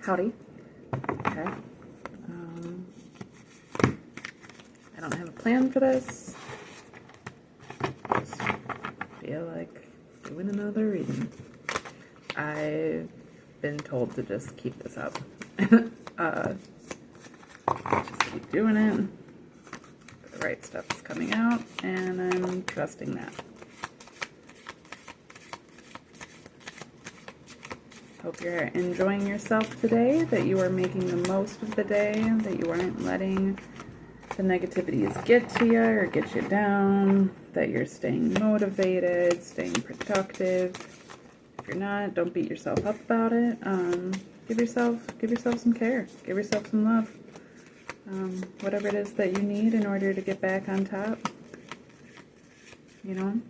Howdy. Okay. I don't have a plan for this. Just feel like doing another reading. I've been told to just keep this up. Just keep doing it. The right stuff is coming out, and I'm trusting that. Hope you're enjoying yourself today, that you are making the most of the day, that you aren't letting the negativities get to you or get you down, that you're staying motivated, staying productive. If you're not, don't beat yourself up about it. Give yourself some care. Give yourself some love. Whatever it is that you need in order to get back on top, you know,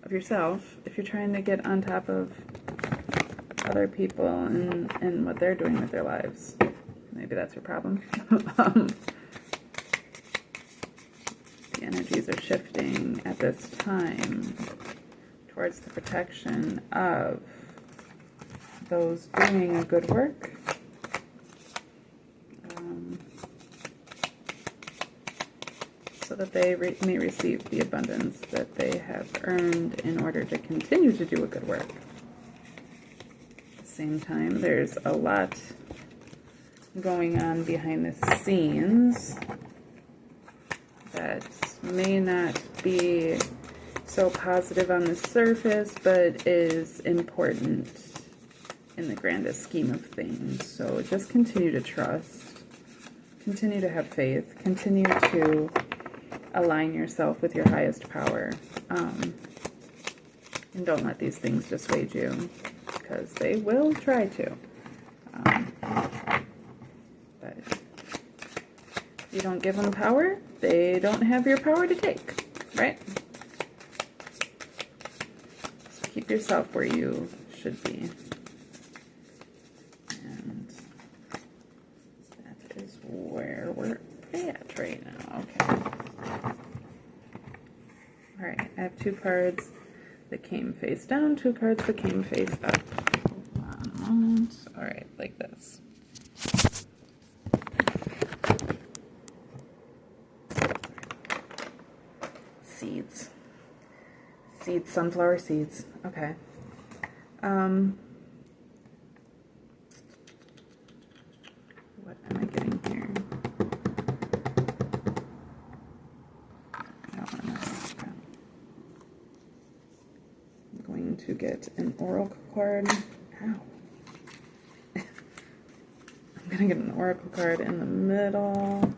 of yourself. If you're trying to get on top of other people and what they're doing with their lives, maybe that's your problem. The energies are shifting at this time towards the protection of those doing good work. So that they may receive the abundance that they have earned in order to continue to do a good work. At the same time, there's a lot going on behind the scenes that may not be so positive on the surface, but is important in the grandest scheme of things. So just continue to trust, continue to have faith, continue to align yourself with your highest power, and don't let these things dissuade you, because they will try to. But if you don't give them power, they don't have your power to take, right? So keep yourself where you should be. And that is where we're at right now. Okay. Alright, I have two cards that came face down, two cards that came face up. Hold on a moment. Alright, like this. Seeds. Seeds, sunflower seeds. Okay. What am I getting here? To get an oracle card. Ow. I'm gonna get an oracle card in the middle.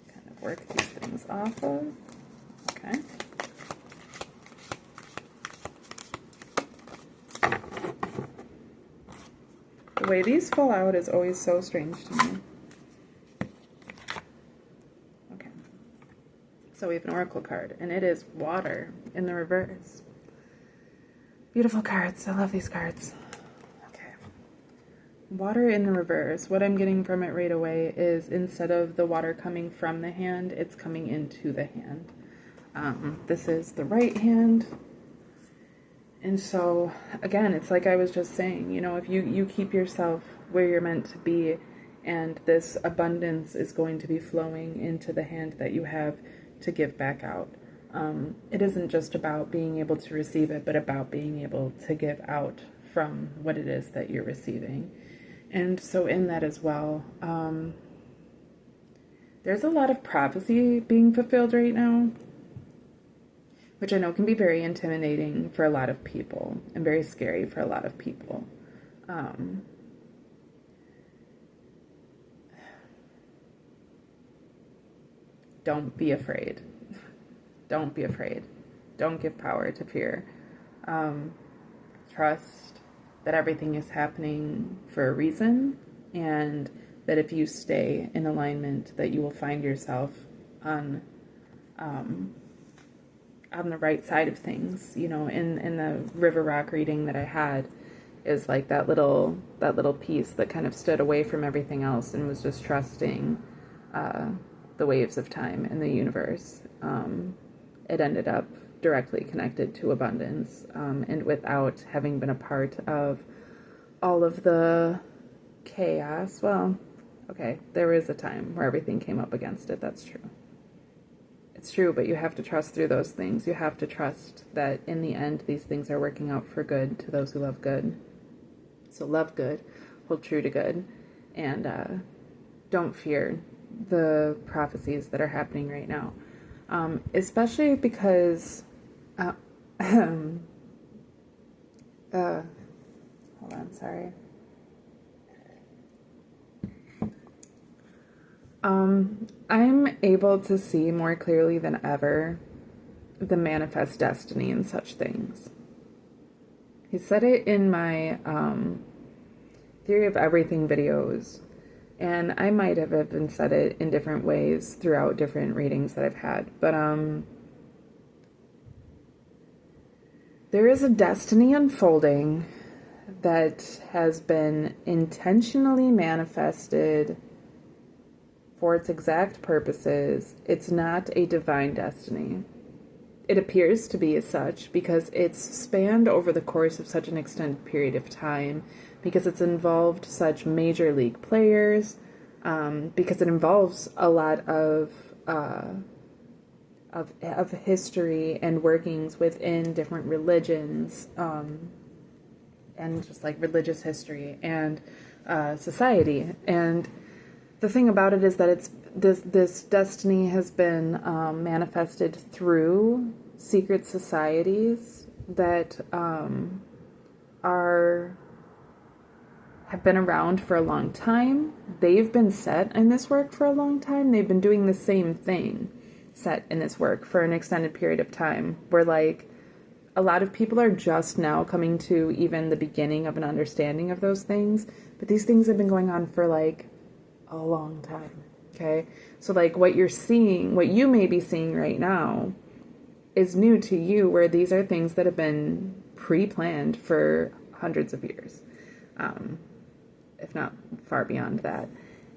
Kind of work these things off of. Okay. The way these fall out is always so strange to me. Okay. So we have an oracle card, and it is water in the reverse. Beautiful cards. I love these cards. Okay. Water in the reverse. What I'm getting from it right away is instead of the water coming from the hand, it's coming into the hand. This is the right hand. And so, again, it's like I was just saying, you know, if you keep yourself where you're meant to be, and this abundance is going to be flowing into the hand that you have to give back out. It isn't just about being able to receive it, but about being able to give out from what it is that you're receiving. And so in that as well, there's a lot of prophecy being fulfilled right now, which I know can be very intimidating for a lot of people and very scary for a lot of people. Don't be afraid. Don't be afraid. Don't give power to fear. Trust that everything is happening for a reason, and that if you stay in alignment, that you will find yourself on the right side of things. You know, in the River Rock reading that I had, is like that little piece that kind of stood away from everything else and was just trusting the the waves of time in the universe. It ended up directly connected to abundance, and without having been a part of all of the chaos, well, okay, there was a time where everything came up against it, that's true. It's true, but you have to trust through those things. You have to trust that in the end, these things are working out for good to those who love good. So love good, hold true to good, and don't fear the prophecies that are happening right now. Especially because, hold on, sorry. I'm able to see more clearly than ever the manifest destiny in such things. He said it in my Theory of Everything videos, and I might have even said it in different ways throughout different readings that I've had, but there is a destiny unfolding that has been intentionally manifested for its exact purposes. It's not a divine destiny. It appears to be as such because it's spanned over the course of such an extended period of time, because it's involved such major league players, because it involves a lot of history and workings within different religions, and just like religious history and society. And the thing about it is that it's this destiny has been manifested through secret societies that have been around for a long time. They've been set in this work for a long time. They've been doing the same thing set in this work for an extended period of time, where like a lot of people are just now coming to even the beginning of an understanding of those things, but these things have been going on for like a long time. Okay, so like what you're seeing, what you may be seeing right now is new to you, where these are things that have been pre-planned for hundreds of years, if not far beyond that.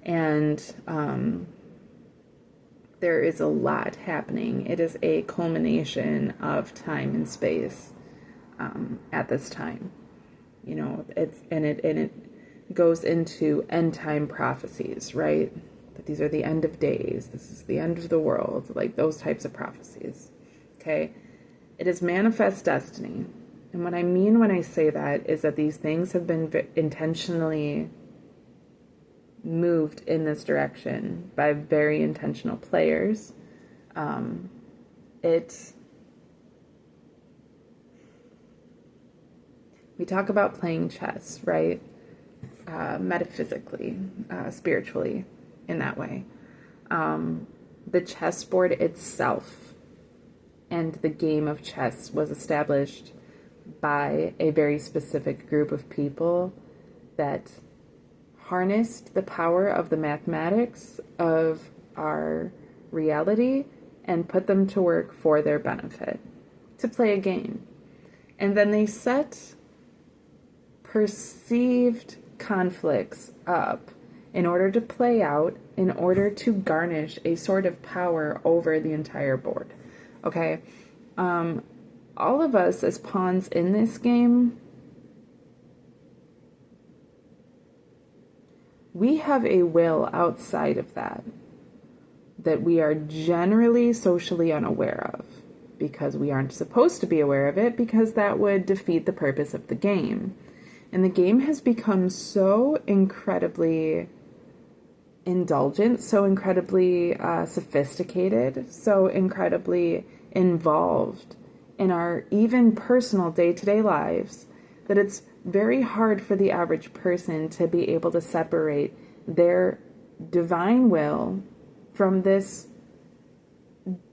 And there is a lot happening. It is a culmination of time and space at this time. You know, it goes into end time prophecies, right? That these are the end of days. This is the end of the world, like those types of prophecies. Okay, it is manifest destiny. And what I mean when I say that is that these things have been intentionally moved in this direction by very intentional players. We talk about playing chess, right? Metaphysically, spiritually, in that way. The chessboard itself and the game of chess was established by a very specific group of people that harnessed the power of the mathematics of our reality and put them to work for their benefit, to play a game. And then they set perceived conflicts up in order to play out, in order to garnish a sort of power over the entire board. Okay? All of us as pawns in this game, we have a will outside of that we are generally socially unaware of, because we aren't supposed to be aware of it, because that would defeat the purpose of the game. And the game has become so incredibly indulgent, so incredibly sophisticated, so incredibly involved in our even personal day-to-day lives, that it's very hard for the average person to be able to separate their divine will from this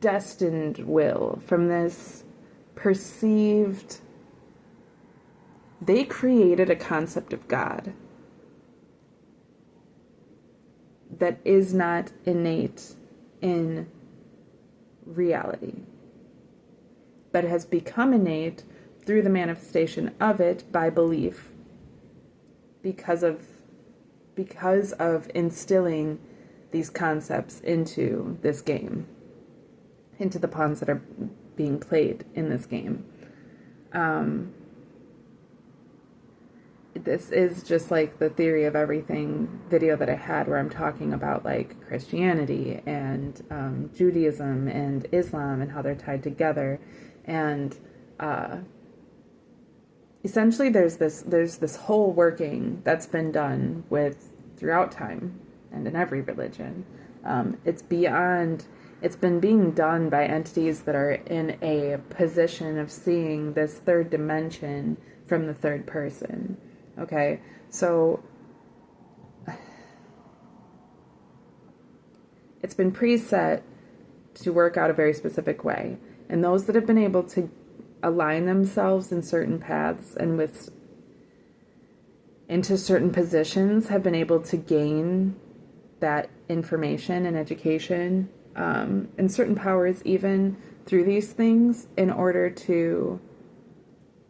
destined will, from this perceived. They created a concept of God that is not innate in reality, but has become innate through the manifestation of it by belief, because of instilling these concepts into this game, into the pawns that are being played in this game. This is just like the theory of everything video that I had where I'm talking about like Christianity and Judaism and Islam and how they're tied together. And essentially there's this whole working that's been done with throughout time and in every religion. It's been being done by entities that are in a position of seeing this third dimension from the third person. Okay, so it's been preset to work out a very specific way. And those that have been able to align themselves in certain paths and into certain positions have been able to gain that information and education and certain powers even through these things in order to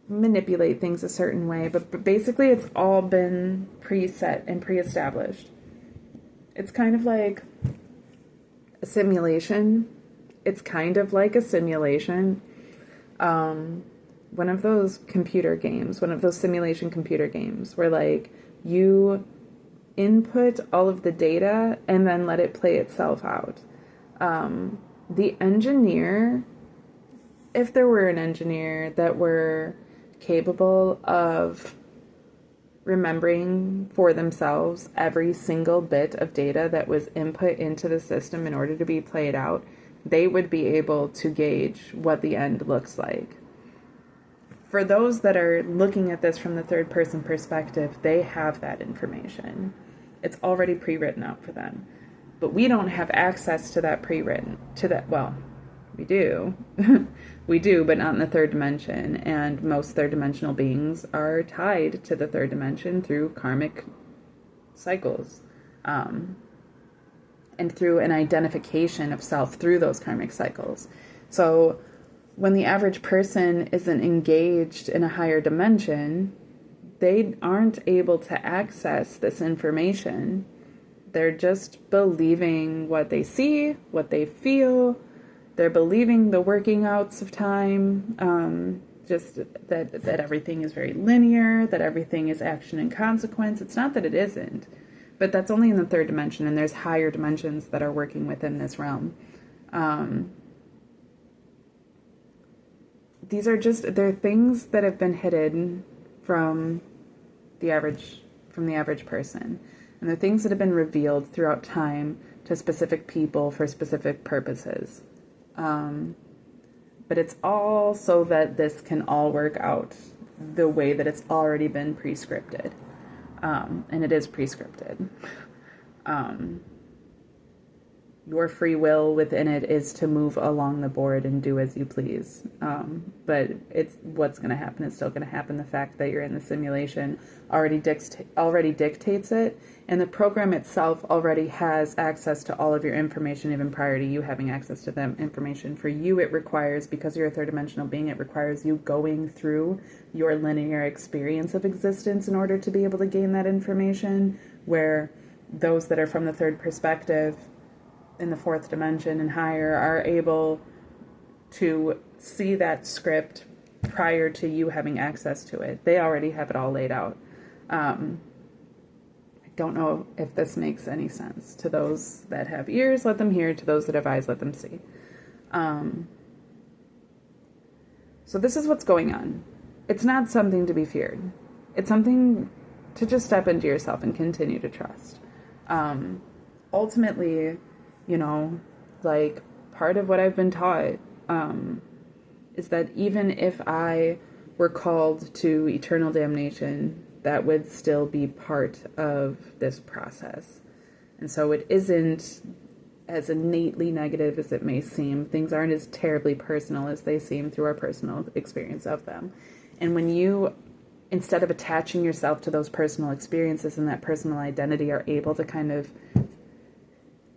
manipulate things a certain way. But basically it's all been preset and pre-established. It's kind of like a simulation. One of those computer games, one of those simulation computer games where like you input all of the data and then let it play itself out. The engineer, if there were an engineer that were capable of remembering for themselves every single bit of data that was input into the system in order to be played out, they would be able to gauge what the end looks like. For those that are looking at this from the third person perspective, they have that information. It's already pre-written out for them. But we don't have access to that well, we do. We do, but not in the third dimension. And most third dimensional beings are tied to the third dimension through karmic cycles. And through an identification of self through those karmic cycles. So when the average person isn't engaged in a higher dimension, they aren't able to access this information. They're just believing what they see, what they feel. They're believing the working outs of time, just that everything is very linear, that everything is action and consequence. It's not that it isn't, but that's only in the third dimension, and there's higher dimensions that are working within this realm. They're things that have been hidden from the average person. And they're things that have been revealed throughout time to specific people for specific purposes. But it's all so that this can all work out the way that it's already been prescripted. And it is prescripted. Your free will within it is to move along the board and do as you please. But it's what's going to happen is still going to happen. The fact that you're in the simulation already dictates it, and the program itself already has access to all of your information even prior to you having access to that information. For you, it requires, because you're a third dimensional being, it requires you going through your linear experience of existence in order to be able to gain that information, where those that are from the third perspective in the fourth dimension and higher are able to see that script prior to you having access to it. They already have it all laid out. I don't know if this makes any sense. To those that have ears, let them hear. To those that have eyes, let them see. So this is what's going on. It's not something to be feared. It's something to just step into yourself and continue to trust. Ultimately, like part of what I've been taught is that even if I were called to eternal damnation, that would still be part of this process. And so it isn't as innately negative as it may seem. Things aren't as terribly personal as they seem through our personal experience of them. And when you, instead of attaching yourself to those personal experiences and that personal identity, are able to kind of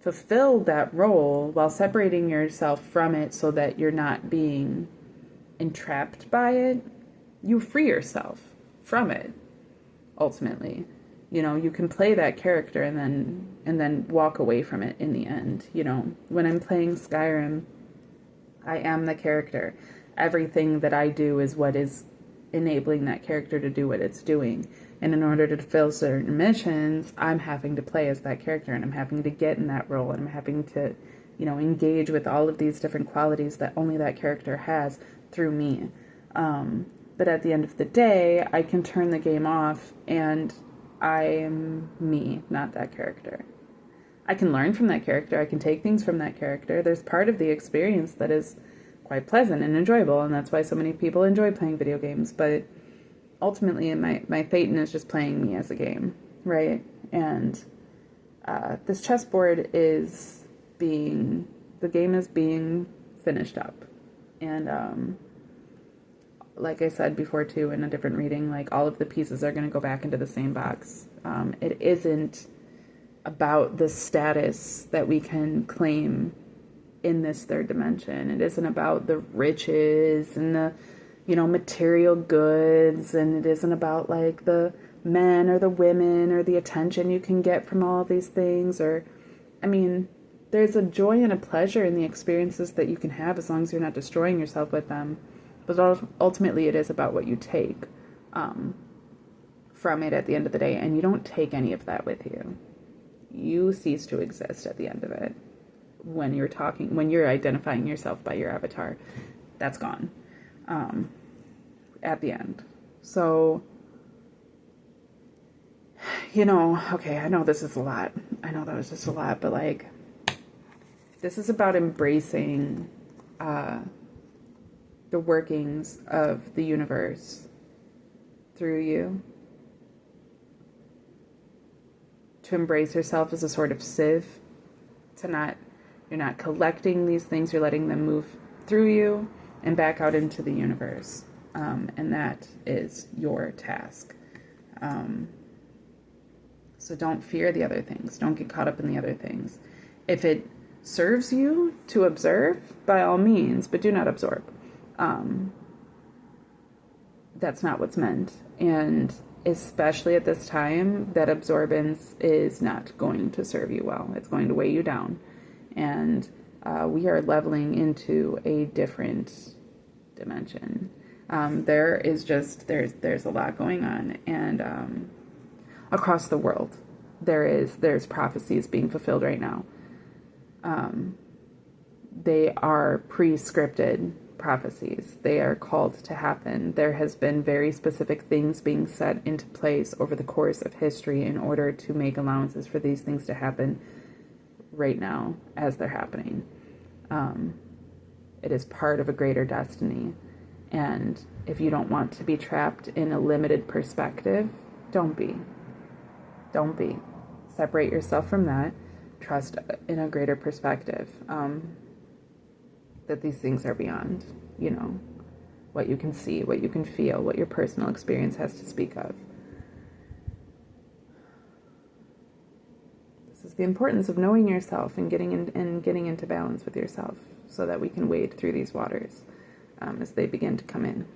fulfill that role while separating yourself from it so that you're not being entrapped by it, you free yourself from it, ultimately. You know, you can play that character and then walk away from it in the end. You know, when I'm playing Skyrim, I am the character. Everything that I do is what is enabling that character to do what it's doing. And in order to fulfill certain missions, I'm having to play as that character, and I'm having to get in that role, and I'm having to, you know, engage with all of these different qualities that only that character has through me. But at the end of the day, I can turn the game off, and I am me, not that character. I can learn from that character. I can take things from that character. There's part of the experience that is quite pleasant and enjoyable, and that's why so many people enjoy playing video games. But ultimately, my Thetan is just playing me as a game, right? And this chessboard is the game is being finished up. And like I said before too, in a different reading, like all of the pieces are going to go back into the same box. It isn't about the status that we can claim in this third dimension. It isn't about the riches and the, you know, material goods, and it isn't about like the men or the women or the attention you can get from all of these things. Or, I mean, there's a joy and a pleasure in the experiences that you can have as long as you're not destroying yourself with them. But ultimately, it is about what you take from it at the end of the day, and you don't take any of that with you. You cease to exist at the end of it. When you're identifying yourself by your avatar, that's gone at the end. So, you know, okay, I know this is a lot. I know that was just a lot, but like, this is about embracing the workings of the universe through you. To embrace yourself as a sort of sieve, you're not collecting these things, you're letting them move through you and back out into the universe. And that is your task. So don't fear the other things. Don't get caught up in the other things. If it serves you to observe, by all means, but do not absorb. That's not what's meant. And especially at this time, that absorbance is not going to serve you well. It's going to weigh you down. And we are leveling into a different dimension. There's a lot going on. And across the world, there's prophecies being fulfilled right now. They are pre-scripted prophecies. They are called to happen. There has been very specific things being set into place over the course of history in order to make allowances for these things to happen right now as they're happening. It is part of a greater destiny. And if you don't want to be trapped in a limited perspective, don't be. Don't be. Separate yourself from that. Trust in a greater perspective. That these things are beyond, you know, what you can see, what you can feel, what your personal experience has to speak of. This is the importance of knowing yourself and getting into balance with yourself, so that we can wade through these waters as they begin to come in.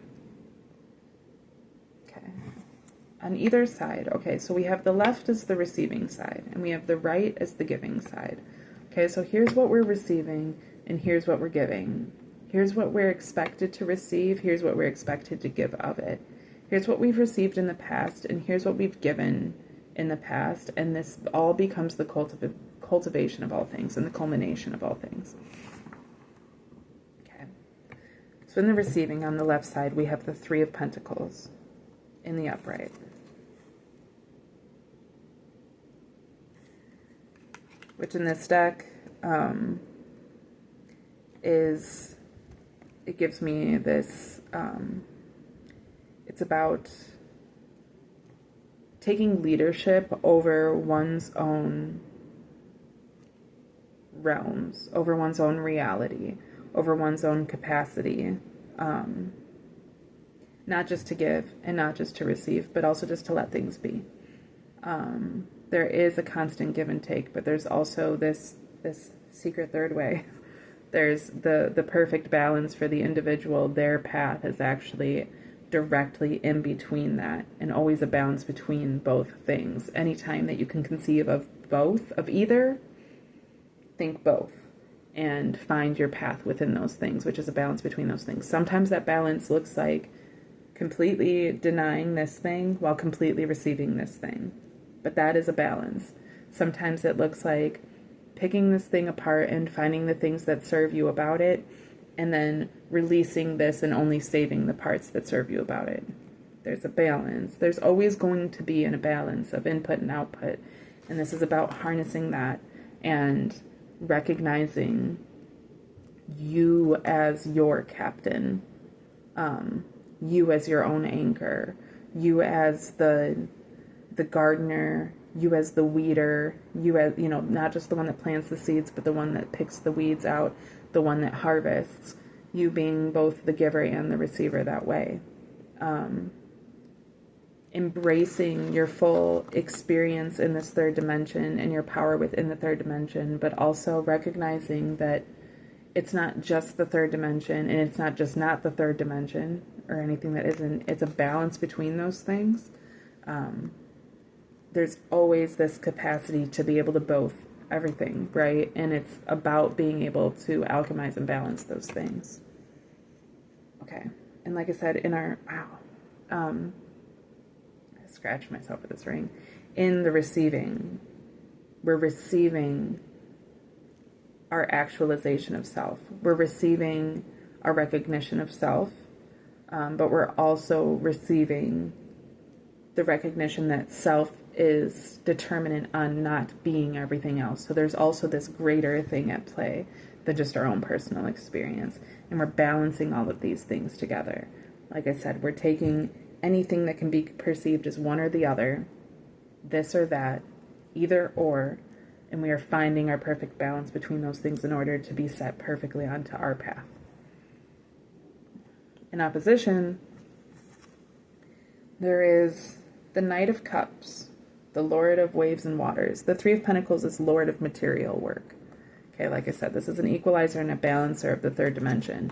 Okay. On either side, okay, so we have the left as the receiving side, and we have the right as the giving side. Okay, so here's what we're receiving, and here's what we're giving. Here's what we're expected to receive. Here's what we're expected to give of it. Here's what we've received in the past, and here's what we've given in the past. And this all becomes the cultivation of all things and the culmination of all things. Okay. So in the receiving, on the left side, we have the Three of Pentacles in the upright. Which in this deck, it gives me this, it's about taking leadership over one's own realms, over one's own reality, over one's own capacity, not just to give and not just to receive, but also just to let things be. There is a constant give and take, but there's also this secret third way. There's the perfect balance for the individual. Their path is actually directly in between that, and always a balance between both things. Anytime that you can conceive of both, of either, think both and find your path within those things, which is a balance between those things. Sometimes that balance looks like completely denying this thing while completely receiving this thing. But that is a balance. Sometimes it looks like picking this thing apart and finding the things that serve you about it, and then releasing this and only saving the parts that serve you about it. There's a balance. There's always going to be a balance of input and output. And this is about harnessing that and recognizing you as your captain, you as your own anchor, you as the gardener, you as the weeder, you as, not just the one that plants the seeds, but the one that picks the weeds out, the one that harvests, you being both the giver and the receiver that way. Embracing your full experience in this third dimension and your power within the third dimension, but also recognizing that it's not just the third dimension, and it's not just not the third dimension or anything that isn't. It's a balance between those things. There's always this capacity to be able to both everything, right? And it's about being able to alchemize and balance those things. Okay. And like I said, in our, I scratched myself with this ring. In the receiving, we're receiving our actualization of self. We're receiving our recognition of self, but we're also receiving the recognition that self is determinant on not being everything else. So there's also this greater thing at play than just our own personal experience. And we're balancing all of these things together. Like I said, we're taking anything that can be perceived as one or the other, this or that, either or, and we are finding our perfect balance between those things in order to be set perfectly onto our path. In opposition, there is the Knight of Cups, the Lord of Waves and Waters. The Three of Pentacles is Lord of material work. Okay, like I said, this is an equalizer and a balancer of the third dimension.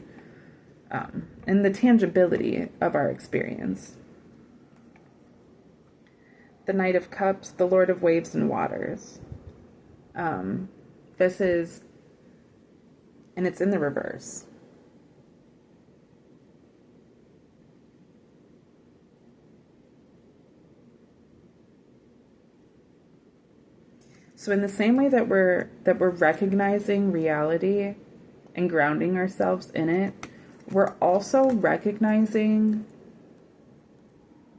And the tangibility of our experience. The Knight of Cups, the Lord of Waves and Waters. This is, and it's in the reverse. So in the same way that we're recognizing reality and grounding ourselves in it, we're also recognizing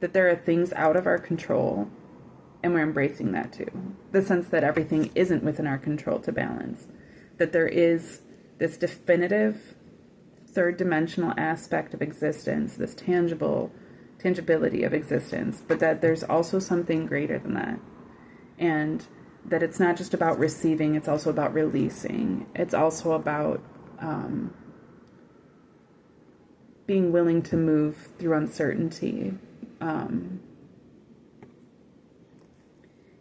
that there are things out of our control, and we're embracing that too. The sense that everything isn't within our control to balance. That there is this definitive third dimensional aspect of existence, this tangibility of existence, but that there's also something greater than that. And that it's not just about receiving, it's also about releasing. It's also about being willing to move through uncertainty.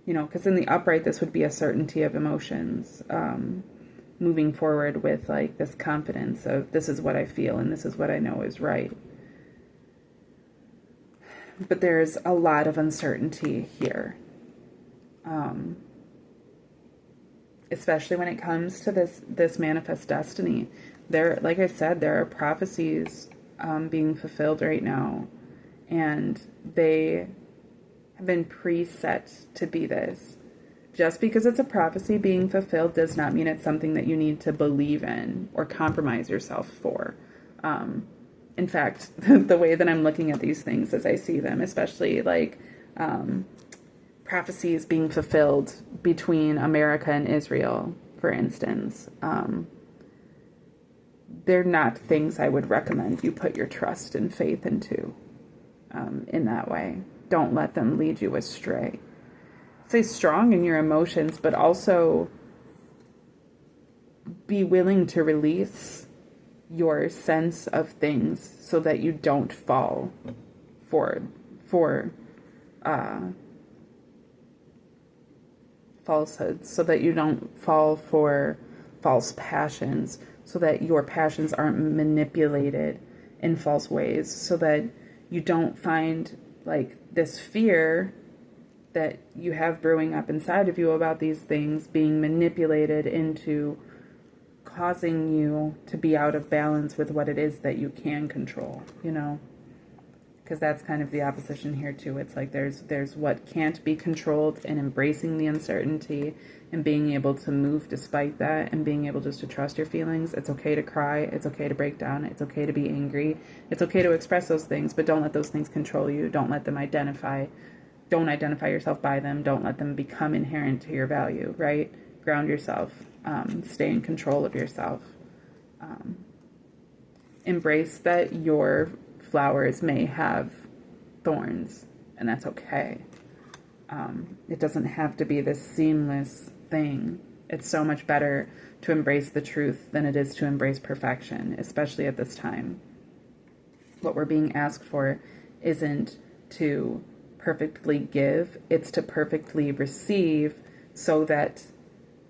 Because in the upright, this would be a certainty of emotions. Moving forward with like this confidence of this is what I feel and this is what I know is right. But there's a lot of uncertainty here. Especially when it comes to this manifest destiny. Like I said, there are prophecies being fulfilled right now, and they have been preset to be this. Just because it's a prophecy being fulfilled does not mean it's something that you need to believe in or compromise yourself for. In fact, the way that I'm looking at these things as I see them, especially like prophecies being fulfilled between America and Israel, for instance, they're not things I would recommend you put your trust and faith into in that way. Don't let them lead you astray. Stay strong in your emotions, but also be willing to release your sense of things so that you don't fall for falsehoods, so that you don't fall for false passions, so that your passions aren't manipulated in false ways, so that you don't find like this fear that you have brewing up inside of you about these things being manipulated into causing you to be out of balance with what it is that you can control, you know? Because that's kind of the opposition here too. It's like there's what can't be controlled, and embracing the uncertainty and being able to move despite that, and being able just to trust your feelings. It's okay to cry. It's okay to break down. It's okay to be angry. It's okay to express those things, but don't let those things control you. Don't let them don't identify yourself by them. Don't let them become inherent to your value, right? Ground yourself. Stay in control of yourself. Embrace that your flowers may have thorns, and that's okay. It doesn't have to be this seamless thing. It's so much better to embrace the truth than it is to embrace perfection, especially at this time. What we're being asked for isn't to perfectly give, it's to perfectly receive, so that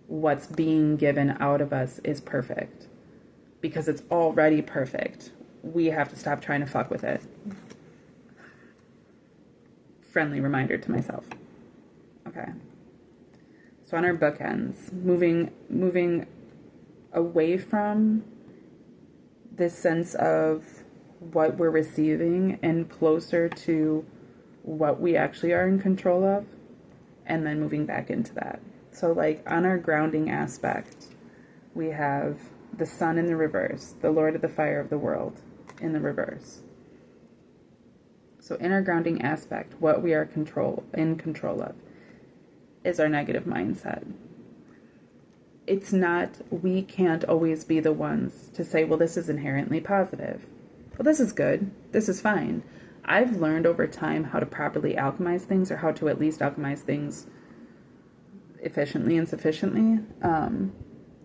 what's being given out of us is perfect. Because it's already perfect. We have to stop trying to fuck with it. Friendly reminder to myself. Okay. So on our bookends, moving away from this sense of what we're receiving and closer to what we actually are in control of, and then moving back into that. So like on our grounding aspect, we have the sun in the reverse, the Lord of the fire of the world in the reverse. So in our grounding aspect, what we are in control of is our negative mindset. It's not, we can't always be the ones to say, well, this is inherently positive. Well, this is good. This is fine. I've learned over time how to properly alchemize things, or how to at least alchemize things efficiently and sufficiently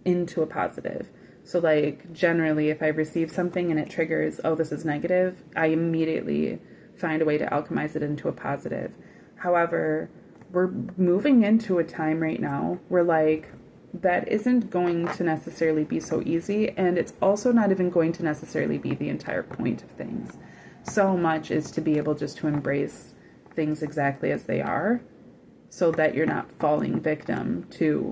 into a positive. So like generally if I receive something and it triggers, oh, this is negative, I immediately find a way to alchemize it into a positive. However, we're moving into a time right now where like that isn't going to necessarily be so easy, and it's also not even going to necessarily be the entire point of things. So much is to be able just to embrace things exactly as they are, so that you're not falling victim to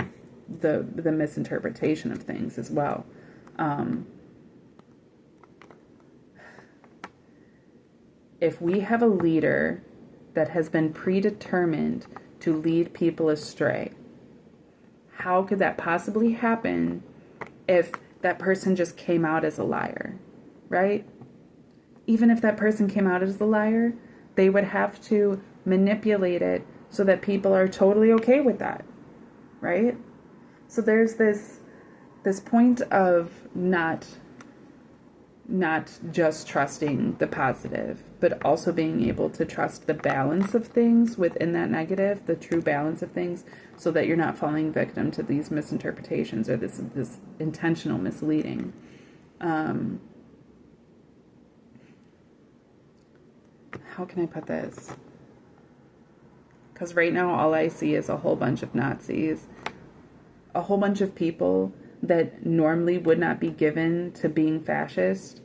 the misinterpretation of things as well. If we have a leader that has been predetermined to lead people astray, how could that possibly happen if that person just came out as a liar, right? Even if that person came out as a liar, they would have to manipulate it so that people are totally okay with that, right? So there's this point of not just trusting the positive, but also being able to trust the balance of things within that negative, the true balance of things, so that you're not falling victim to these misinterpretations or this intentional misleading. How can I put this? Because right now all I see is a whole bunch of Nazis, a whole bunch of people that normally would not be given to being fascist,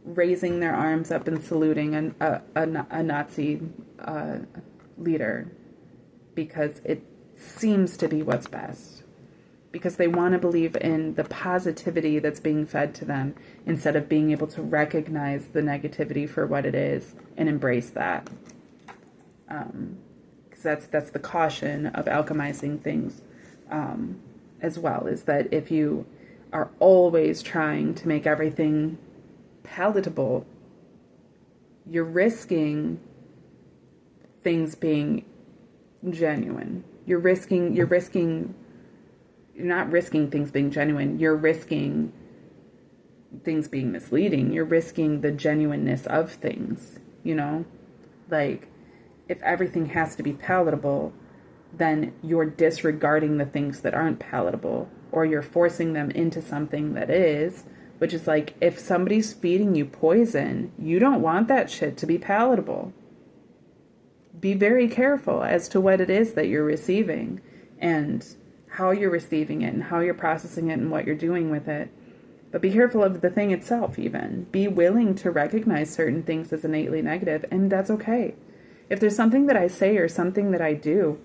raising their arms up and saluting a Nazi leader because it seems to be what's best. Because they want to believe in the positivity that's being fed to them instead of being able to recognize the negativity for what it is and embrace that. Because that's the caution of alchemizing things as well, is that if you are always trying to make everything palatable, you're risking things being genuine. You're not risking things being genuine. You're risking things being misleading. You're risking the genuineness of things, you know? Like, if everything has to be palatable, then you're disregarding the things that aren't palatable, or you're forcing them into something that is, which is like, if somebody's feeding you poison, you don't want that shit to be palatable. Be very careful as to what it is that you're receiving and how you're receiving it and how you're processing it and what you're doing with it. But be careful of the thing itself even. Be willing to recognize certain things as innately negative, and that's okay. If there's something that I say or something that I do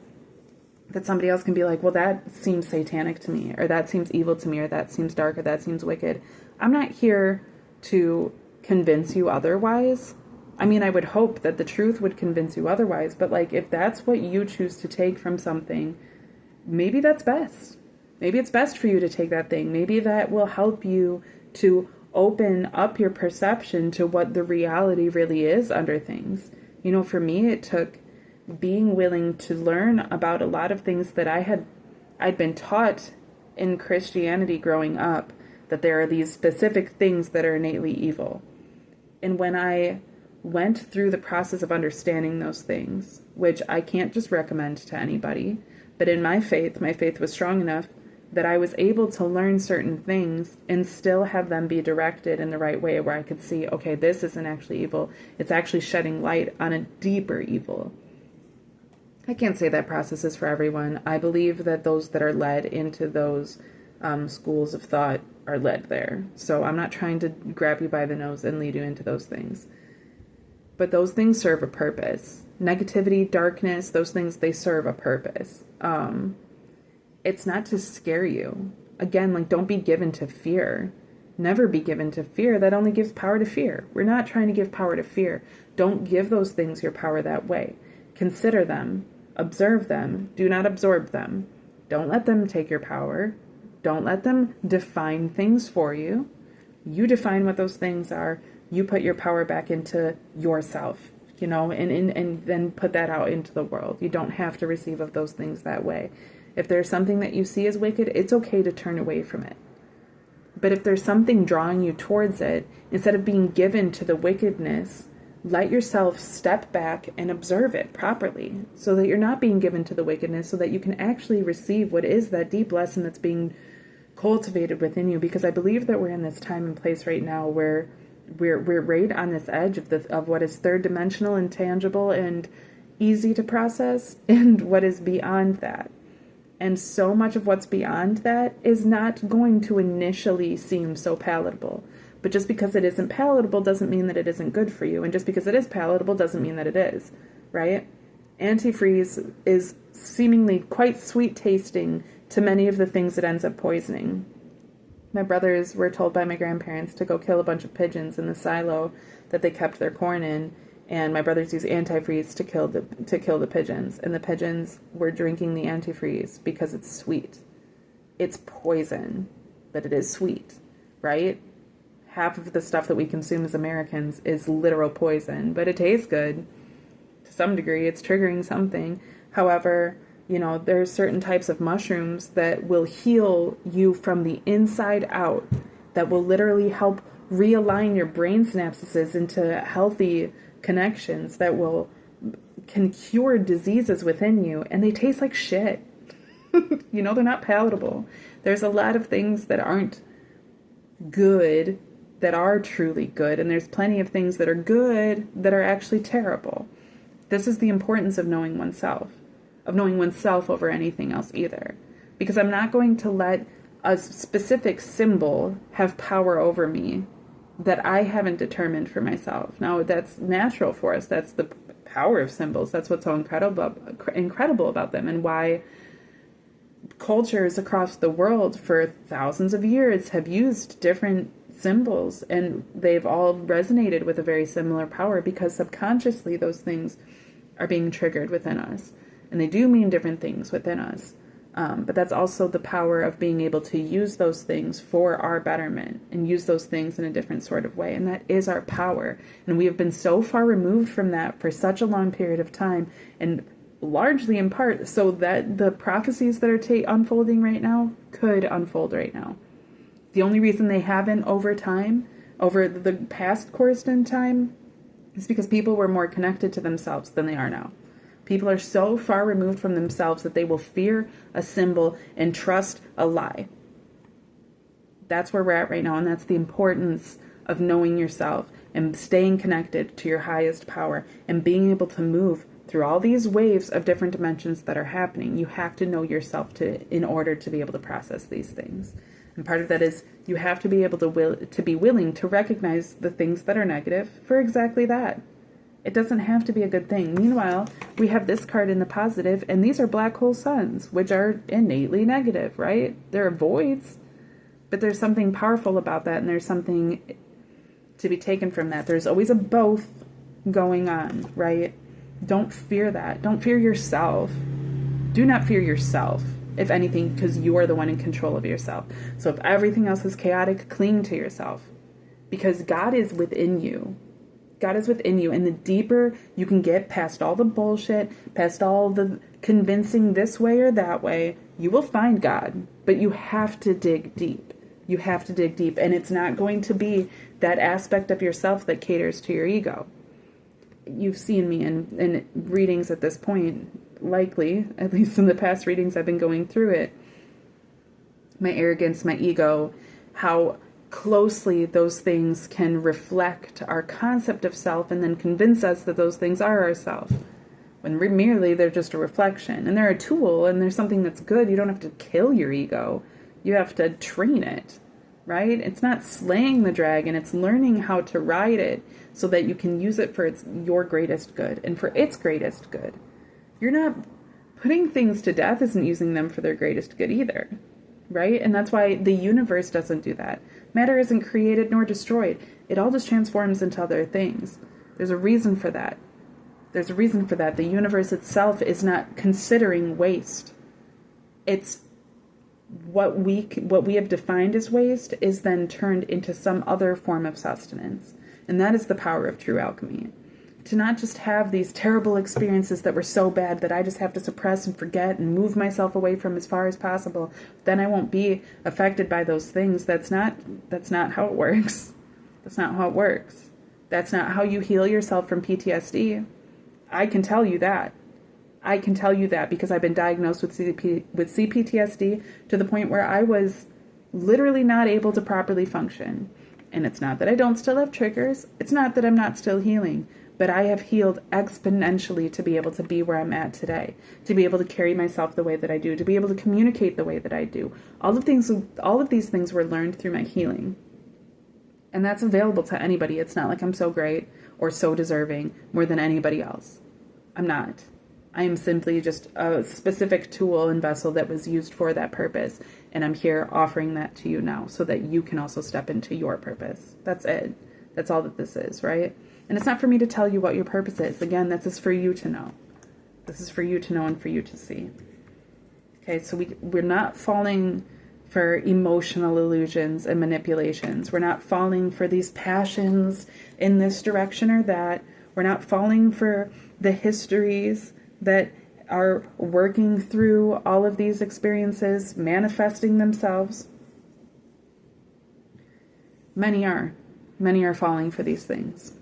that somebody else can be like, well, that seems satanic to me, or that seems evil to me, or that seems dark, or that seems wicked, I'm not here to convince you otherwise. I mean, I would hope that the truth would convince you otherwise, but like, if that's what you choose to take from something, maybe that's best. Maybe it's best for you to take that thing. Maybe that will help you to open up your perception to what the reality really is under things. You know, for me, it took being willing to learn about a lot of things that I'd been taught in Christianity growing up, that there are these specific things that are innately evil. And when I went through the process of understanding those things, which I can't just recommend to anybody, but in my faith was strong enough that I was able to learn certain things and still have them be directed in the right way, where I could see, okay, this isn't actually evil. It's actually shedding light on a deeper evil. I can't say that process is for everyone. I believe that those that are led into those schools of thought are led there. So I'm not trying to grab you by the nose and lead you into those things. But those things serve a purpose. Negativity, darkness, those things, they serve a purpose. It's not to scare you. Again, like, don't be given to fear. Never be given to fear. That only gives power to fear. We're not trying to give power to fear. Don't give those things your power that way. Consider them. Observe them. Do not absorb them. Don't let them take your power. Don't let them define things for you. You define what those things are. You put your power back into yourself, you know, and then put that out into the world. You don't have to receive of those things that way. If there's something that you see as wicked, it's okay to turn away from it. But if there's something drawing you towards it, instead of being given to the wickedness, let yourself step back and observe it properly, so that you're not being given to the wickedness, so that you can actually receive what is that deep lesson that's being cultivated within you. Because I believe that we're in this time and place right now where we're right on this edge of what is third dimensional and tangible and easy to process, and what is beyond that. And so much of what's beyond that is not going to initially seem so palatable. But just because it isn't palatable doesn't mean that it isn't good for you. And just because it is palatable doesn't mean that it is, right? Antifreeze is seemingly quite sweet tasting to many of the things it ends up poisoning. My brothers were told by my grandparents to go kill a bunch of pigeons in the silo that they kept their corn in. And my brothers used antifreeze to kill the pigeons. And the pigeons were drinking the antifreeze because it's sweet. It's poison, but it is sweet, right? Half of the stuff that we consume as Americans is literal poison, but it tastes good. To some degree, it's triggering something. However, you know, there's certain types of mushrooms that will heal you from the inside out, that will literally help realign your brain synapses into healthy connections, that can cure diseases within you, and they taste like shit. You know, they're not palatable. There's a lot of things that aren't good that are truly good, and there's plenty of things that are good that are actually terrible. This is the importance of knowing oneself over anything else either. Because I'm not going to let a specific symbol have power over me that I haven't determined for myself. Now, that's natural for us. That's the power of symbols. That's what's so incredible about them, and why cultures across the world for thousands of years have used different symbols, and they've all resonated with a very similar power, because subconsciously those things are being triggered within us, and they do mean different things within us. But that's also the power of being able to use those things for our betterment, and use those things in a different sort of way. And that is our power. And we have been so far removed from that for such a long period of time, and largely in part so that the prophecies that are unfolding right now could unfold right now. The only reason they haven't over the past course in time, is because people were more connected to themselves than they are now. People are so far removed from themselves that they will fear a symbol and trust a lie. That's where we're at right now, and that's the importance of knowing yourself and staying connected to your highest power and being able to move through all these waves of different dimensions that are happening. You have to know yourself in order to be able to process these things. And part of that is you have to be able to be willing to recognize the things that are negative for exactly that. It doesn't have to be a good thing. Meanwhile, we have this card in the positive, and these are black hole suns, which are innately negative, right? They're voids, but there's something powerful about that, and there's something to be taken from that. There's always a both going on, right? Don't fear that. Don't fear yourself. Do not fear yourself, if anything, because you are the one in control of yourself. So if everything else is chaotic, cling to yourself, because God is within you. God is within you, and the deeper you can get past all the bullshit, past all the convincing this way or that way, you will find God. But you have to dig deep. You have to dig deep, and it's not going to be that aspect of yourself that caters to your ego. You've seen me in readings at this point, likely, at least in the past readings I've been going through it. My arrogance, my ego, how closely those things can reflect our concept of self and then convince us that those things are our self, when merely they're just a reflection. And they're a tool, and there's something that's good. You don't have to kill your ego. You have to train it, right? It's not slaying the dragon. It's learning how to ride it so that you can use it for your greatest good and for its greatest good. You're not putting things to death isn't using them for their greatest good either, right? And that's why the universe doesn't do that. Matter isn't created nor destroyed. It all just transforms into other things. There's a reason for that. There's a reason for that. The universe itself is not considering waste. It's what we have defined as waste is then turned into some other form of sustenance. And that is the power of true alchemy. To not just have these terrible experiences that were so bad that I just have to suppress and forget and move myself away from as far as possible. Then I won't be affected by those things. That's not how it works. That's not how it works. That's not how you heal yourself from PTSD. I can tell you that. I can tell you that because I've been diagnosed with CPTSD to the point where I was literally not able to properly function. And it's not that I don't still have triggers. It's not that I'm not still healing. But I have healed exponentially to be able to be where I'm at today, to be able to carry myself the way that I do, to be able to communicate the way that I do. All of these things were learned through my healing. And that's available to anybody. It's not like I'm so great or so deserving more than anybody else. I'm not. I am simply just a specific tool and vessel that was used for that purpose. And I'm here offering that to you now so that you can also step into your purpose. That's it. That's all that this is, right? And it's not for me to tell you what your purpose is. Again, this is for you to know. This is for you to know and for you to see. Okay, so we're not falling for emotional illusions and manipulations. We're not falling for these passions in this direction or that. We're not falling for the histories that are working through all of these experiences, manifesting themselves. Many are falling for these things.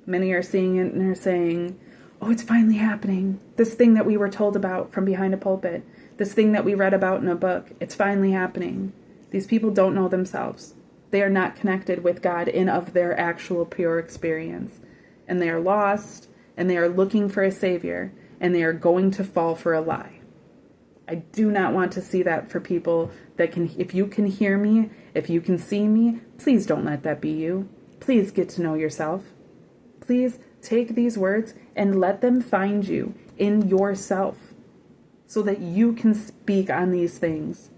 Many are seeing it and are saying, oh, it's finally happening. This thing that we were told about from behind a pulpit, this thing that we read about in a book, it's finally happening. These people don't know themselves. They are not connected with God in of their actual pure experience. And they are lost, and they are looking for a savior, and they are going to fall for a lie. I do not want to see that for people that can, if you can hear me, if you can see me, please don't let that be you. Please get to know yourself. Please take these words and let them find you in yourself so that you can speak on these things.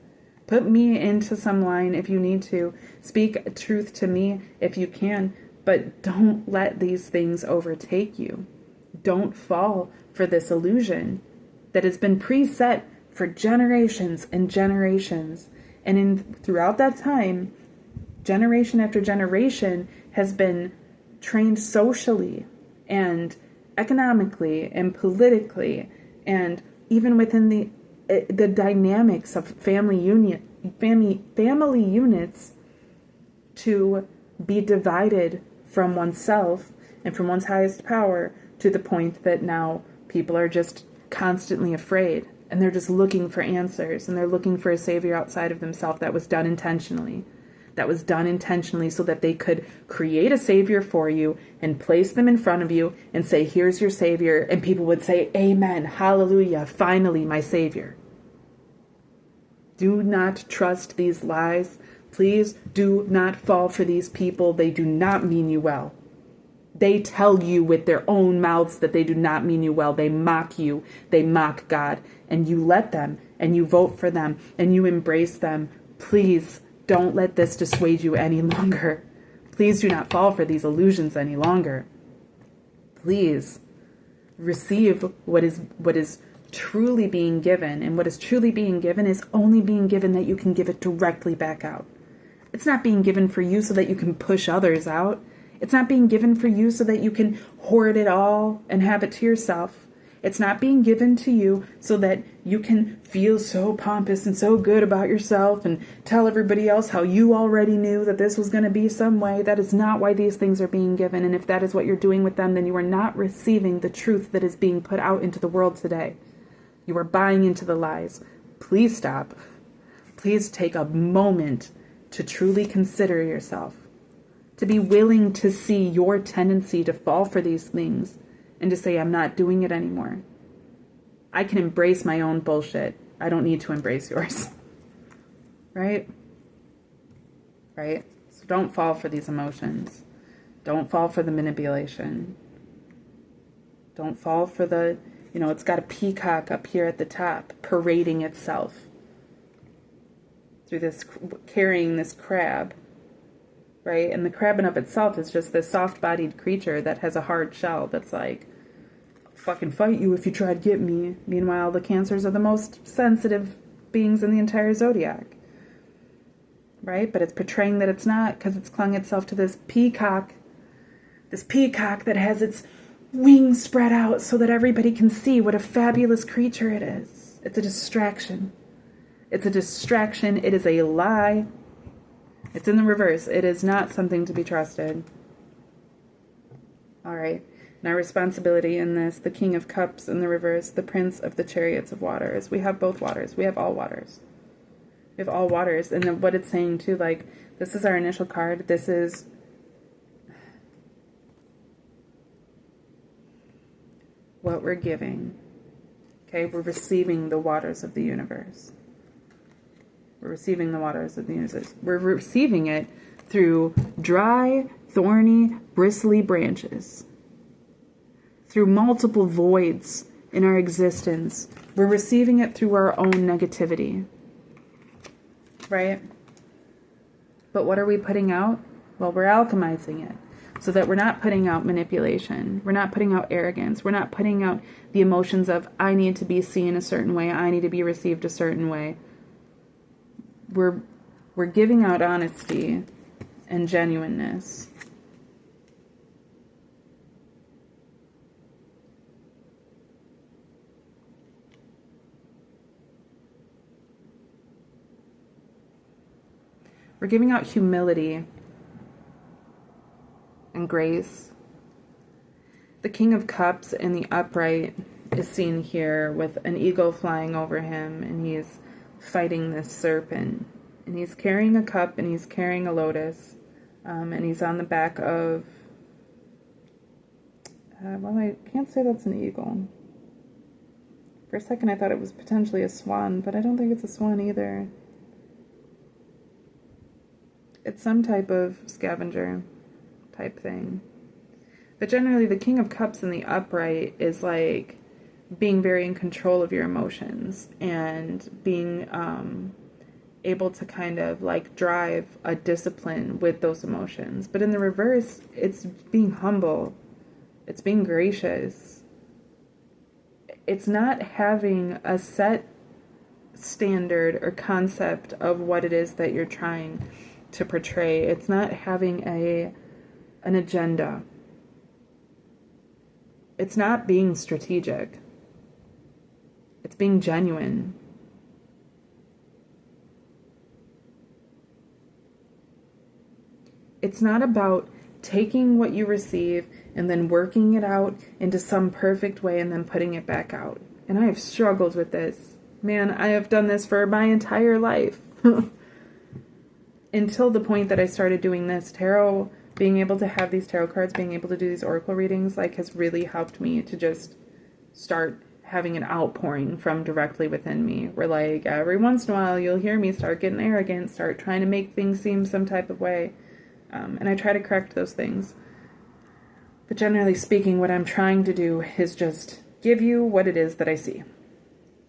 Put me into some line if you need to. Speak truth to me if you can, but don't let these things overtake you. Don't fall for this illusion that has been preset for generations and generations. And throughout that time, generation after generation has been trained socially and economically and politically and even within the dynamics of family units to be divided from oneself and from one's highest power to the point that now people are just constantly afraid and they're just looking for answers and they're looking for a savior outside of themselves. That was done intentionally. That was done intentionally so that they could create a savior for you and place them in front of you and say, here's your savior. And people would say, amen, hallelujah, finally my savior. Do not trust these lies. Please do not fall for these people. They do not mean you well. They tell you with their own mouths that they do not mean you well. They mock you. They mock God. And you let them, and you vote for them, and you embrace them. Please don't let this dissuade you any longer. Please do not fall for these illusions any longer. Please receive what is truly being given. And what is truly being given is only being given that you can give it directly back out. It's not being given for you so that you can push others out. It's not being given for you so that you can hoard it all and have it to yourself. It's not being given to you so that you can feel so pompous and so good about yourself and tell everybody else how you already knew that this was going to be some way. That is not why these things are being given. And if that is what you're doing with them, then you are not receiving the truth that is being put out into the world today. You are buying into the lies. Please stop. Please take a moment to truly consider yourself, to be willing to see your tendency to fall for these things and to say, I'm not doing it anymore. I can embrace my own bullshit. I don't need to embrace yours. Right? Right? So don't fall for these emotions. Don't fall for the manipulation. Don't fall for the, it's got a peacock up here at the top parading itself through this, carrying this crab. Right? And the crab in of itself is just this soft-bodied creature that has a hard shell that's like, I'll fucking fight you if you try to get me. Meanwhile, the Cancers are the most sensitive beings in the entire zodiac. Right? But it's portraying that it's not because it's clung itself to this peacock that has its wings spread out so that everybody can see what a fabulous creature it is. It's a distraction. It's a distraction. It is a lie. It's in the reverse. It is not something to be trusted. All right. Now, responsibility in this, the King of Cups in the reverse, the Prince of the Chariots of Waters. We have both waters. We have all waters. We have all waters. And then what it's saying, too, like, this is our initial card. This is what we're giving. Okay? We're receiving the waters of the universe. We're receiving the waters of the universe. We're receiving it through dry, thorny, bristly branches. Through multiple voids in our existence. We're receiving it through our own negativity. Right? But what are we putting out? Well, we're alchemizing it. So that we're not putting out manipulation. We're not putting out arrogance. We're not putting out the emotions of, I need to be seen a certain way. I need to be received a certain way. We're giving out honesty and genuineness. We're giving out humility and grace. The King of Cups in the upright is seen here with an eagle flying over him, and he's fighting this serpent. And he's carrying a cup, and he's carrying a lotus, and he's on the back of, well, I can't say that's an eagle. For a second I thought it was potentially a swan, but I don't think it's a swan either. It's some type of scavenger type thing. But generally the King of Cups in the upright is like being very in control of your emotions and being able to kind of like drive a discipline with those emotions. But in the reverse, it's being humble. It's being gracious. It's not having a set standard or concept of what it is that you're trying to portray. It's not having an agenda. It's not being strategic. It's being genuine. It's not about taking what you receive and then working it out into some perfect way and then putting it back out. And I have struggled with this. Man, I have done this for my entire life. Until the point that I started doing this tarot, being able to have these tarot cards, being able to do these oracle readings, like, has really helped me to just start having an outpouring from directly within me, where like every once in a while you'll hear me start getting arrogant, start trying to make things seem some type of way. And I try to correct those things. But generally speaking, what I'm trying to do is just give you what it is that I see.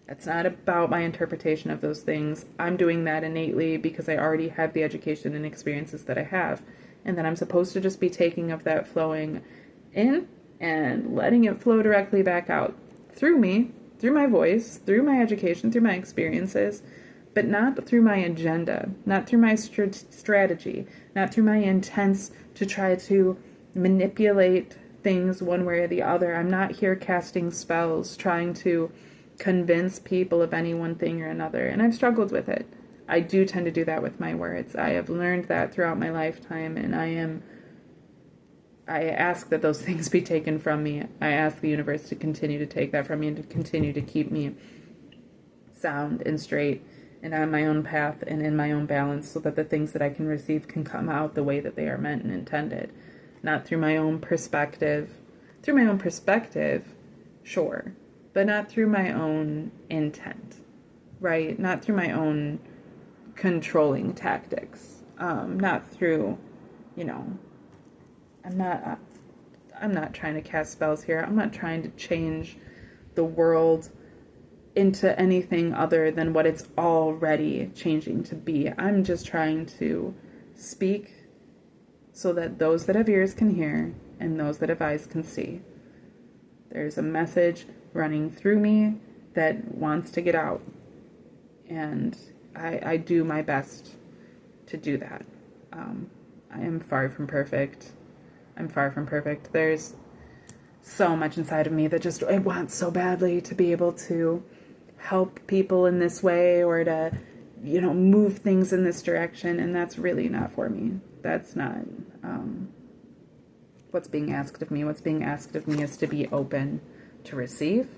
It's not about my interpretation of those things. I'm doing that innately because I already have the education and experiences that I have. And then I'm supposed to just be taking of that flowing in and letting it flow directly back out through me, through my voice, through my education, through my experiences, but not through my agenda, not through my strategy, not through my intents to try to manipulate things one way or the other. I'm not here casting spells, trying to convince people of any one thing or another. And I've struggled with it. I do tend to do that with my words. I have learned that throughout my lifetime, and I ask that those things be taken from me. I ask the universe to continue to take that from me and to continue to keep me sound and straight and on my own path and in my own balance, so that the things that I can receive can come out the way that they are meant and intended. Not through my own perspective. Through my own perspective, sure, but not through my own intent, right? Not through my own controlling tactics. Not through, I'm not trying to cast spells here. I'm not trying to change the world into anything other than what it's already changing to be. I'm just trying to speak so that those that have ears can hear and those that have eyes can see. There's a message running through me that wants to get out, and I do my best to do that. I am far from perfect. I'm far from perfect. There's so much inside of me that just, I want so badly to be able to help people in this way, or to, move things in this direction, and that's really not for me. That's not what's being asked of me. What's being asked of me is to be open to receive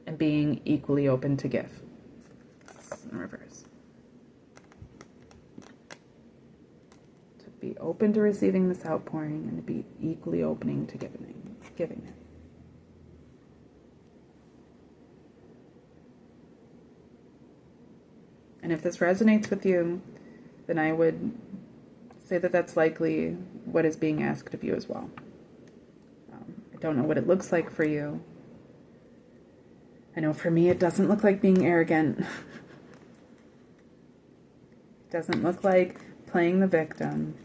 and being equally open to give. In reverse. To be open to receiving this outpouring and to be equally opening to giving it. And if this resonates with you, then I would say that that's likely what is being asked of you as well. I don't know what it looks like for you. I know for me it doesn't look like being arrogant. It doesn't look like playing the victim.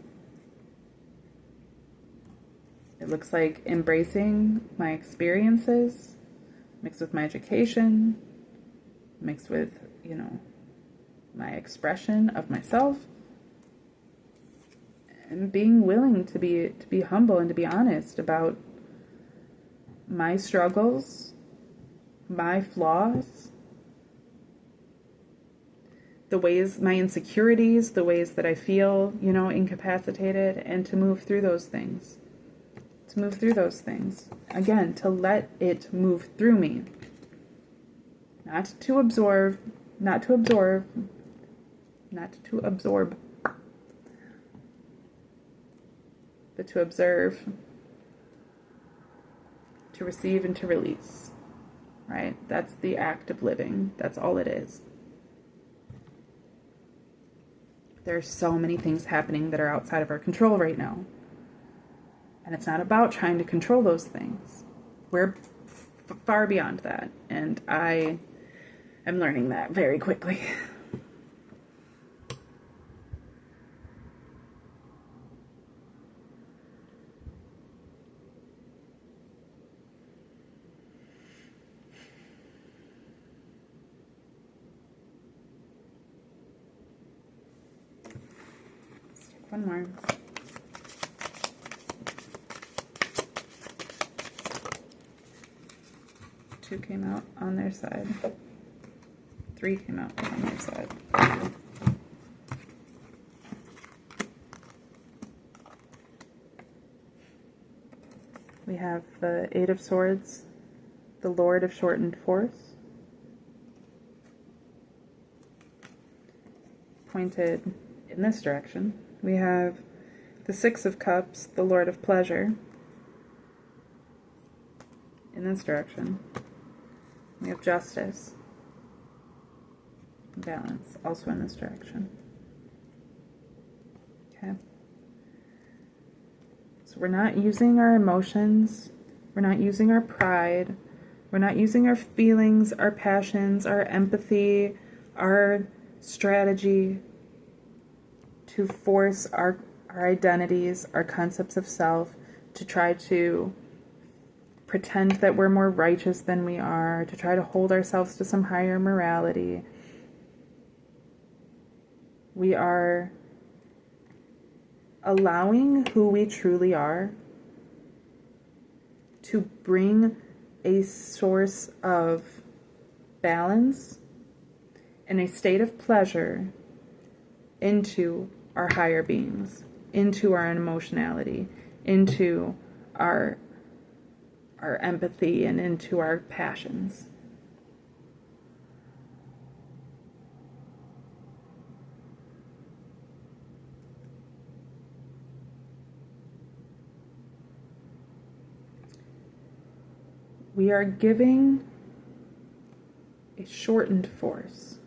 It looks like embracing my experiences, mixed with my education, mixed with, my expression of myself, and being willing to be humble and to be honest about my struggles, my flaws, the ways, my insecurities, the ways that I feel, incapacitated, and to move through those things. To move through those things. Again, to let it move through me. Not to absorb, but to observe, to receive, and to release, right? That's the act of living. That's all it is. There are so many things happening that are outside of our control right now. And it's not about trying to control those things. We're far beyond that. And I am learning that very quickly. One more. Two came out on their side. Three came out on their side. We have the Eight of Swords, the Lord of Shortened Force, pointed in this direction. We have the Six of Cups, the Lord of Pleasure, in this direction. We have justice, balance, also in this direction. Okay. So we're not using our emotions. We're not using our pride. We're not using our feelings, our passions, our empathy, our strategy to force our identities, our concepts of self, to try to pretend that we're more righteous than we are, to try to hold ourselves to some higher morality. We are allowing who we truly are to bring a source of balance and a state of pleasure into our higher beings, into our emotionality, into our empathy, and into our passions. We are giving a shortened force.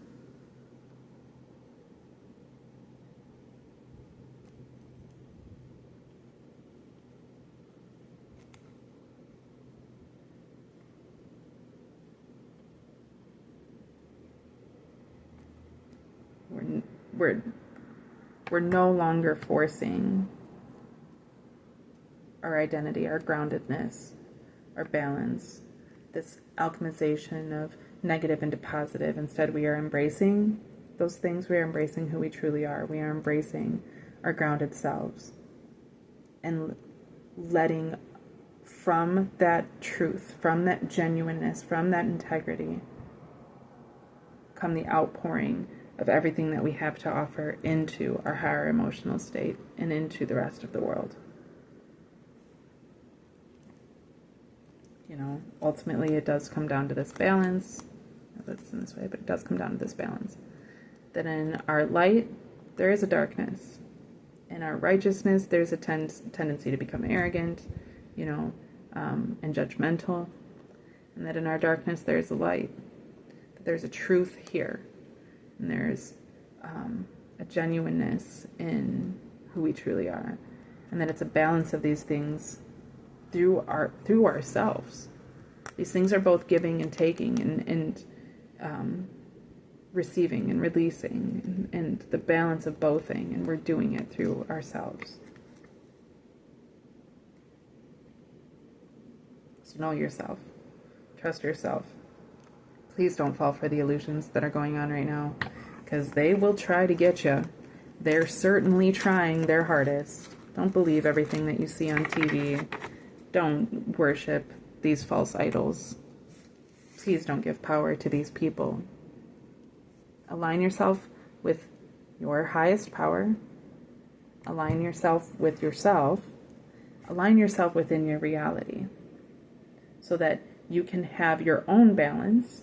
We're no longer forcing our identity, our groundedness, our balance, this alchemization of negative into positive. Instead, we are embracing those things. We are embracing who we truly are. We are embracing our grounded selves and letting from that truth, from that genuineness, from that integrity, come the outpouring of everything that we have to offer into our higher emotional state and into the rest of the world. You know, ultimately it does come down to this balance. It's in this way, but it does come down to this balance. That in our light, there is a darkness. In our righteousness, there's a tendency to become arrogant, and judgmental. And that in our darkness, there's a light. That there's a truth here. And there's a genuineness in who we truly are. And that it's a balance of these things through ourselves. These things are both giving and taking, and receiving and releasing, and the balance of bothing, and we're doing it through ourselves. So know yourself. Trust yourself. Please don't fall for the illusions that are going on right now, because they will try to get you. They're certainly trying their hardest. Don't believe everything that you see on TV. Don't worship these false idols. Please don't give power to these people. Align yourself with your highest power. Align yourself with yourself. Align yourself within your reality so that you can have your own balance,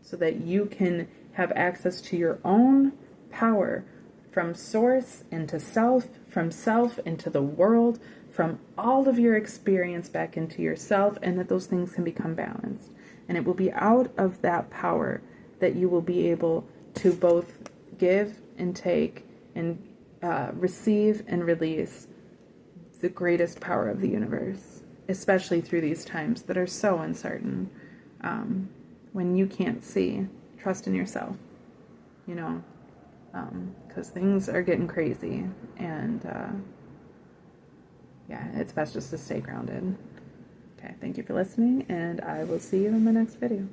so that you can have access to your own power from source into self, from self into the world, from all of your experience back into yourself, and that those things can become balanced. And it will be out of that power that you will be able to both give and take and receive and release the greatest power of the universe, especially through these times that are so uncertain. When you can't see, trust in yourself, because things are getting crazy, and it's best just to stay grounded. Okay, thank you for listening, and I will see you in the next video.